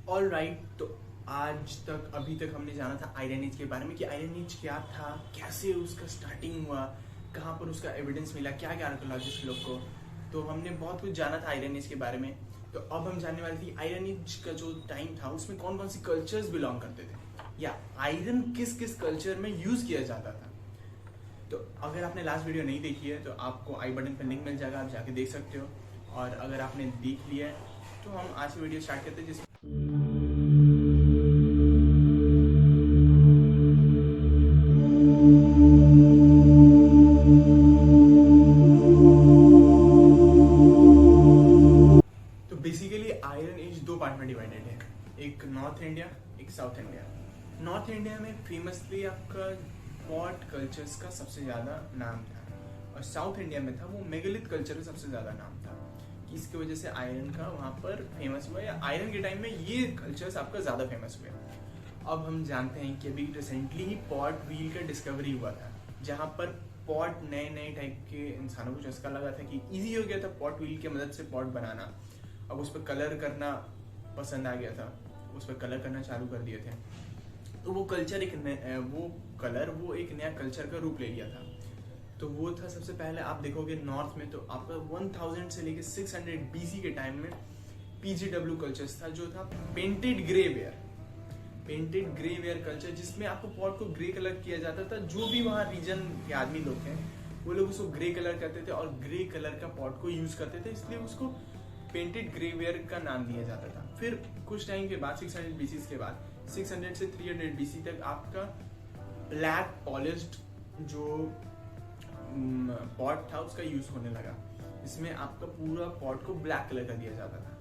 All right, तो आज तक अभी तक हमने जाना था आयरन एज के बारे में कि आयरन एज क्या था, कैसे उसका स्टार्टिंग हुआ, कहाँ पर उसका एविडेंस मिला, क्या क्या आर्कोलॉजिस्ट लोग को। तो हमने बहुत कुछ जाना था आयरन एज के बारे में। तो अब हम जानने वाले थे आयरन एज का जो टाइम था उसमें कौन कौन सी कल्चर्स बिलोंग करते थे, या आयरन किस किस कल्चर में यूज किया जाता था। तो अगर आपने लास्ट वीडियो नहीं देखी है तो आपको आई बटन पर लिंक मिल जाएगा, आप जाके देख सकते हो। और अगर आपने देख लिया है तो हम आज की वीडियो स्टार्ट करते हैं जिस तो बेसिकली आयरन एज दो पार्ट में डिवाइडेड है, एक नॉर्थ इंडिया, एक साउथ इंडिया। नॉर्थ इंडिया में फेमसली आपका पॉट कल्चर्स का सबसे ज़्यादा नाम था, और साउथ इंडिया में था वो मेगालिथ कल्चर का सबसे ज़्यादा नाम था, कि इसकी वजह से आयरन का वहाँ पर फेमस हुआ, या आयरन के टाइम में ये कल्चर्स आपका ज़्यादा फेमस हुए। अब हम जानते हैं कि अभी रिसेंटली ही पॉट व्हील का डिस्कवरी हुआ था, जहाँ पर पॉट नए नए टाइप के इंसानों को चस्का लगा था कि इजी हो गया था पॉट व्हील की मदद से पॉट बनाना। अब उस पर कलर करना पसंद आ गया था, उस पर कलर करना चालू कर दिए थे, तो वो कल्चर एक वो एक नया कल्चर का रूप ले लिया था। तो वो था सबसे पहले आप देखोगे नॉर्थ में, तो आपका 1000 से लेके 600 BC के टाइम में PGW कल्चर्स था, जो था पेंटेड ग्रे वेयर कल्चर, जिसमें आपको पॉट को ग्रे कलर किया जाता था। जो भी वहाँ रीजन के आदमी लोग हैं वो लोग उसको ग्रे कलर करते थे और ग्रे कलर का पॉट को यूज करते थे, इसलिए उसको पेंटेड ग्रे वेयर का नाम दिया जाता था। फिर कुछ टाइम के बाद 600 BC के बाद 600 से 300 BC तक आपका ब्लैक पॉलिश्ड जो पॉट था उसका यूज होने लगा, इसमें आपका पूरा पॉट को ब्लैक कलर कर दिया जाता था।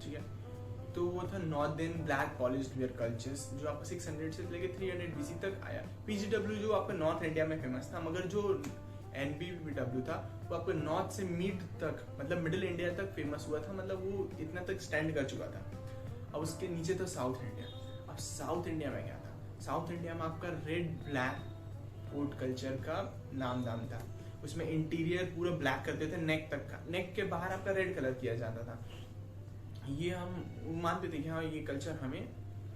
ठीक है, तो वो था northern black polished where cultures, जो आपका 600 से लेके 300 BC तक आया। PGW जो आपका नॉर्थ इंडिया में फेमस था, मगर जो NBW था वो आपको नॉर्थ से मिड तक, मतलब मिडिल इंडिया तक फेमस हुआ था, मतलब वो इतना तक स्टैंड कर चुका था। अब उसके नीचे था साउथ इंडिया। अब साउथ इंडिया में क्या था, साउथ इंडिया में आपका रेड ब्लैक कोट कल्चर का नाम था। उसमें इंटीरियर पूरा ब्लैक करते थे, नेक तक का, नेक के बाहर आपका रेड कलर किया जाता था। ये हम मानते थे कि हाँ ये कल्चर हमें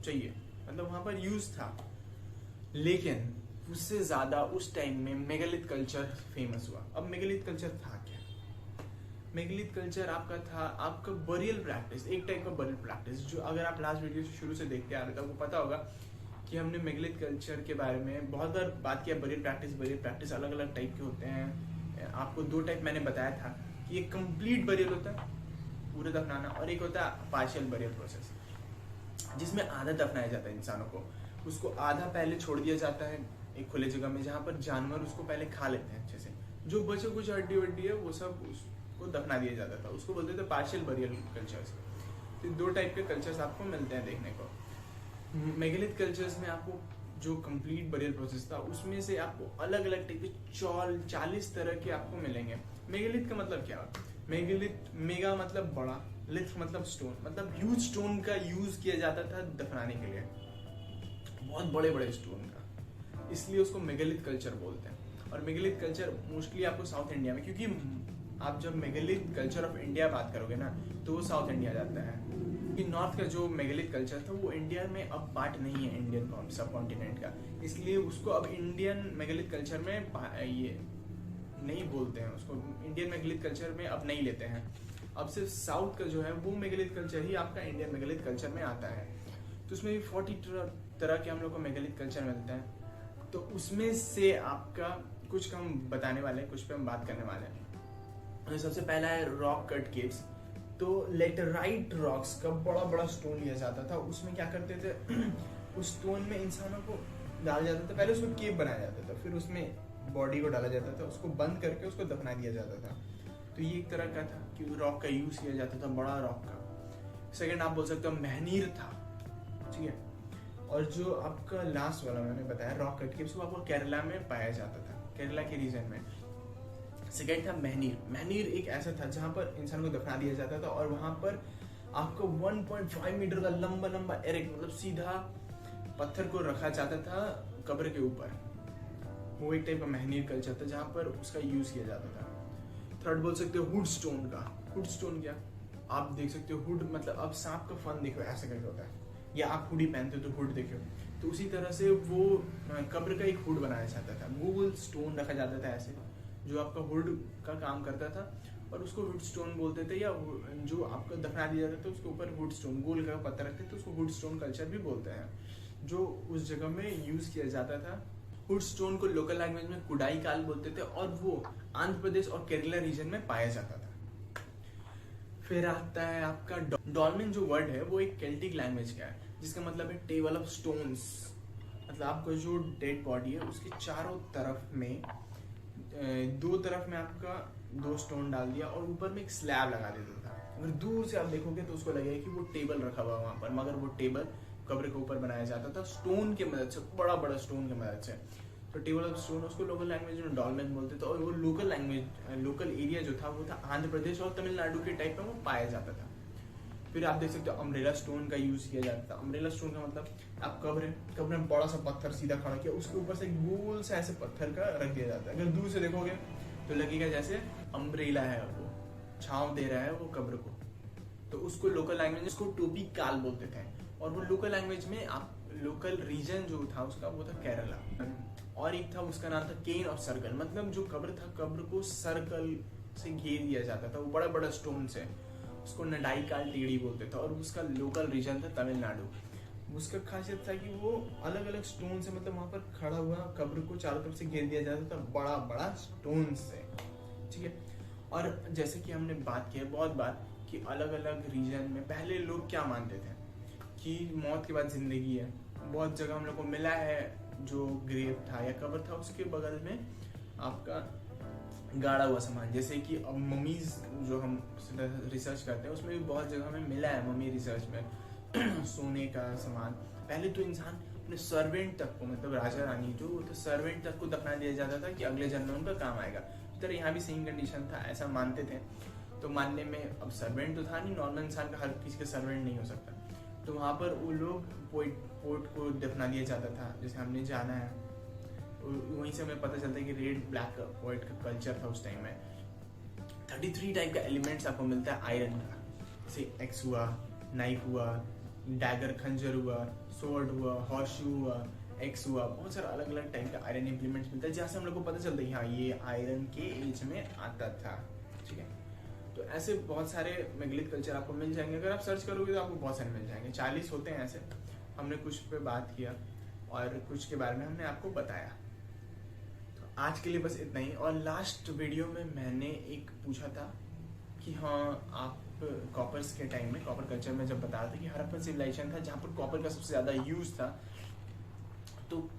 चाहिए, मतलब वहां पर यूज था। लेकिन उससे ज्यादा उस टाइम में मेगालिथ कल्चर फेमस हुआ। अब मेगालिथ कल्चर था क्या? मेगालिथ कल्चर आपका था आपका बरियल प्रैक्टिस, एक टाइप का बरियल प्रैक्टिस, जो अगर आप लास्ट वीडियो से शुरू से देखते आ रहे थे आपको पता होगा कि हमने मेगालिथ कल्चर के बारे में बहुत बार बात किया। बरियल प्रैक्टिस अलग अलग टाइप के होते हैं। आपको दो टाइप मैंने बताया था कि एक कंप्लीट बरियल होता है, पूरा दफनाना, और एक होता है पार्शियल बरियल प्रोसेस, जिसमें आधा दफनाया जाता है इंसानों को। उसको आधा पहले छोड़ दिया जाता है एक खुले जगह में, जहाँ पर जानवर उसको पहले खा लेते हैं अच्छे से, जो बचे कुछ हड्डी वड्डी है वो सब उसको दफना दिया जाता था। उसको बोलते थे पार्शियल बरियल कल्चर्स। तो दो टाइप के कल्चर्स आपको मिलते हैं देखने को। मेगालिथ कल्चर्स में आपको जो कंप्लीट बरियल प्रोसेस था उसमें से आपको अलग अलग टाइप के 40 तरह के आपको मिलेंगे। मेगालिथ का मतलब क्या होता है? मेगालिथ, मेगा मतलब बड़ा, लिथ मतलब स्टोन, मतलब ह्यूज स्टोन का यूज किया जाता था दफनाने के लिए, बहुत बड़े बड़े स्टोन का, इसलिए उसको मेगालिथ कल्चर बोलते हैं। और मेगालिथ कल्चर मोस्टली आपको साउथ इंडिया में, क्योंकि आप जब मेगालिथ कल्चर ऑफ इंडिया बात करोगे ना तो वो साउथ इंडिया जाता है, कि नॉर्थ का जो मेगालिथ कल्चर था वो इंडिया में अब पार्ट नहीं है इंडियन सब कॉन्टिनेंट का, इसलिए उसको अब इंडियन मेगालिथ कल्चर में ये नहीं बोलते हैं, उसको इंडियन मेगालिथ कल्चर में अब नहीं लेते हैं। अब सिर्फ साउथ का जो है वो मेगालिथ कल्चर ही आपका इंडियन मेगालिथ कल्चर में आता है। तो उसमें भी 40 तरह के हम लोग को मेगालिथ कल्चर मिलते हैं। तो उसमें से आपका कुछ हम बताने वाले हैं, कुछ पे हम बात करने वाले हैं। तो सबसे पहला है रॉक कट केव्स। तो लेटराइट रॉक्स का बड़ा बड़ा स्टोन लिया जाता था, उसमें क्या करते थे उस स्टोन में इंसानों को डाला जाता था, पहले उसमें केव बनाया जाता था, फिर उसमें बॉडी को डाला जाता था, उसको बंद करके उसको दफना दिया जाता था। तो ये एक तरह का था कि रॉक का यूज किया जाता था, बड़ा रॉक का। सेकंड आप बोल सकते हो महनीर था, ठीक है। और जो आपका लास्ट वाला मैंने बताया रॉक कट केव्स, वो आपको केरला में पाया जाता था, केरला के रीजन में। सेकंड था महनीर। महनीर एक ऐसा था जहां पर इंसान को दफना दिया जाता था, और वहां पर आपको 1.5 मीटर का लंबा लंबा एरेक्ट, मतलब सीधा पत्थर को रखा जाता था कब्र के ऊपर। वो एक टाइप का महनीर कल्चर था जहां पर उसका यूज किया जाता था। थर्ड बोल सकते हो हुड स्टोन का। हुड स्टोन क्या? आप देख सकते हो हुड, मतलब अब सांप का फन देखो ऐसे करके होता है, या आप हुडी पहनते हो तो हुड देखो, तो उसी तरह से वो कब्र का एक हुड बनाया जाता था, गोल स्टोन रखा जाता था ऐसे, जो आपका हुड का काम करता था, और उसको हुड स्टोन बोलते थे, या जो आपका दफना दिया जाता था उसके ऊपर हुड स्टोन गोल का पत्थर रखते थे, तो उसको हुड स्टोन कल्चर भी बोलते हैं, जो उस जगह में यूज किया जाता था। हुड स्टोन को लोकल लैंग्वेज में कुडाई काल बोलते थे, और वो आंध्र प्रदेश और केरला रीजन में पाया जाता था। फिर आता है आपका डॉल्मेन, जो वर्ड है वो एक केल्टिक लैंग्वेज का है, जिसका मतलब है टेबल ऑफ स्टोन्स। मतलब आपका जो डेड बॉडी है उसके चारों तरफ में दो तरफ में आपका 2 स्टोन डाल दिया, और ऊपर में एक स्लैब लगा देता था। अगर दूर से आप देखोगे तो उसको लगेगा कि वो टेबल रखा हुआ है वहां पर, मगर वो टेबल कब्र के ऊपर बनाया जाता था स्टोन की मदद से, बड़ा बड़ा स्टोन की मदद से। तो टेबल ऑफ स्टोन उसको लोकल लैंग्वेज में डॉल्मेन बोलते थे, और वो लोकल लैंग्वेज, लोकल एरिया जो था वो था आंध्र प्रदेश और तमिलनाडु के टाइप में वो पाया जाता था। फिर आप देख सकते हो अम्ब्रेला स्टोन का यूज किया जाता था। अम्ब्रेला स्टोन का मतलब आप कब्र में बड़ा सा पत्थर सीधा खड़ा किया, उसके ऊपर से गोल सा ऐसे पत्थर का रख दिया जाता है। अगर दूर से देखोगे तो लगेगा जैसे अम्ब्रेला है, वो छांव दे रहा है वो कब्र को। तो उसको लोकल लैंग्वेज में उसको टोपी काल बोलते थे, और वो लोकल लैंग्वेज में आप लोकल रीजन जो था उसका वो था केरला। और एक था उसका नाम था केन ऑफ सर्कल, मतलब जो कब्र था कब्र को सर्कल से घेर दिया जाता था, वो बड़ा बड़ा स्टोन से, उसको नडाई काल टेढ़ी बोलते थे, और उसका लोकल रीजन था तमिलनाडु। उसका खासियत था कि वो अलग अलग स्टोन से, मतलब वहां पर खड़ा हुआ कब्र को चारों तरफ से घेर दिया जाता था बड़ा बड़ा स्टोन से, ठीक है। और जैसे कि हमने बात की है बहुत बार कि अलग अलग रीजन में पहले लोग क्या मानते थे कि मौत के बाद जिंदगी है। बहुत जगह हम लोग को मिला है जो ग्रेव था या कब्र था उसके बगल में आपका गाड़ा हुआ सामान, जैसे कि अब ममीज जो हम रिसर्च करते हैं उसमें भी बहुत जगह हमें मिला है मम्मी रिसर्च में सोने का सामान। पहले तो इंसान अपने सर्वेंट तक को, मतलब राजा रानी जो तो सर्वेंट तक को दफना दिया जाता था कि अगले जन्म में उनका काम आएगा। इस तरह यहाँ भी सेम कंडीशन था, ऐसा मानते थे। तो मानने में अब सर्वेंट तो था नहीं, नॉर्मल इंसान का हर किसी का सर्वेंट नहीं हो सकता, तो वहाँ पर वो लोग पोइट को दफना दिया जाता था। जैसे हमने जाना है वहीं से हमें पता चलता है कि रेड ब्लैक पोइट का कल्चर था उस टाइम में। 33 टाइप का एलिमेंट्स आपको मिलता है आयरन का, जैसे एक्स हुआ, नाइफ हुआ, डैगर खंजर हुआ, सोर्ड हुआ, हॉर्शू हुआ, एक्स हुआ, बहुत सारा अलग अलग टाइप का आयरन इंप्लीमेंट्स मिलता है, जहाँ से हम लोग को पता चलता है कि हाँ ये आयरन के एज में आता था, ठीक है। तो ऐसे बहुत सारे मेगलिथ कल्चर आपको मिल जाएंगे, अगर आप सर्च करोगे तो आपको बहुत सारे मिल जाएंगे। 40 होते हैं ऐसे। हमने कुछ पे बात किया और कुछ के बारे में हमने आपको बताया। तो आज के लिए बस इतना ही। और लास्ट वीडियो में मैंने एक पूछा था कि हाँ आप कॉपर्स के टाइम में, कॉपर कल्चर में जब बताया था कि हड़प्पन सिविलाइजेशन था जहाँ पर कॉपर का सबसे ज़्यादा यूज था, तो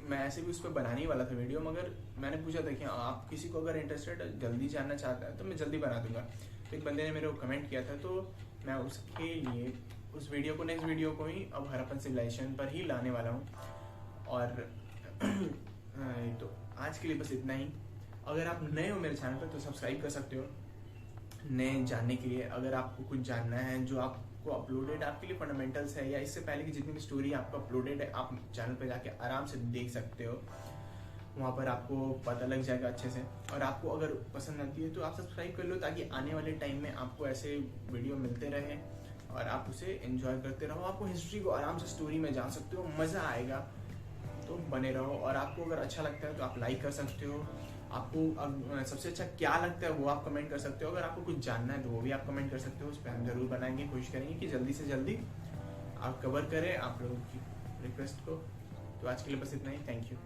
मैं ऐसे भी उस पर बनाने ही वाला था वीडियो, मगर मैंने पूछा था कि आप किसी को अगर इंटरेस्टेड जल्दी जानना चाहता है तो मैं जल्दी बना दूंगा। तो एक बंदे ने मेरे को कमेंट किया था, तो मैं उसके लिए उस वीडियो को, नेक्स्ट वीडियो को ही अब हड़प्पन सिविलाइजेशन पर ही लाने वाला हूँ। और तो आज के लिए बस इतना ही। अगर आप नए हो मेरे चैनल पर तो सब्सक्राइब कर सकते हो नए जानने के लिए। अगर आपको कुछ जानना है जो आपको अपलोडेड आपके लिए फंडामेंटल्स है, या इससे पहले की जितनी भी स्टोरी आपको अपलोडेड है, आप चैनल पर जाके आराम से देख सकते हो, वहाँ पर आपको पता लग जाएगा अच्छे से। और आपको अगर पसंद आती है तो आप सब्सक्राइब कर लो, ताकि आने वाले टाइम में आपको ऐसे वीडियो मिलते रहे और आप उसे एंजॉय करते रहो। आपको हिस्ट्री को आराम से स्टोरी में जान सकते हो, मज़ा आएगा, तो बने रहो। और आपको अगर अच्छा लगता है तो आप लाइक कर सकते हो। आपको सबसे अच्छा क्या लगता है वो आप कमेंट कर सकते हो। अगर आपको कुछ जानना है तो वो भी आप कमेंट कर सकते हो, उस पर हम जरूर बनाएंगे, कोशिश करेंगे कि जल्दी से जल्दी आप कवर करें आप लोगों की रिक्वेस्ट को। तो आज के लिए बस इतना ही। Thank you.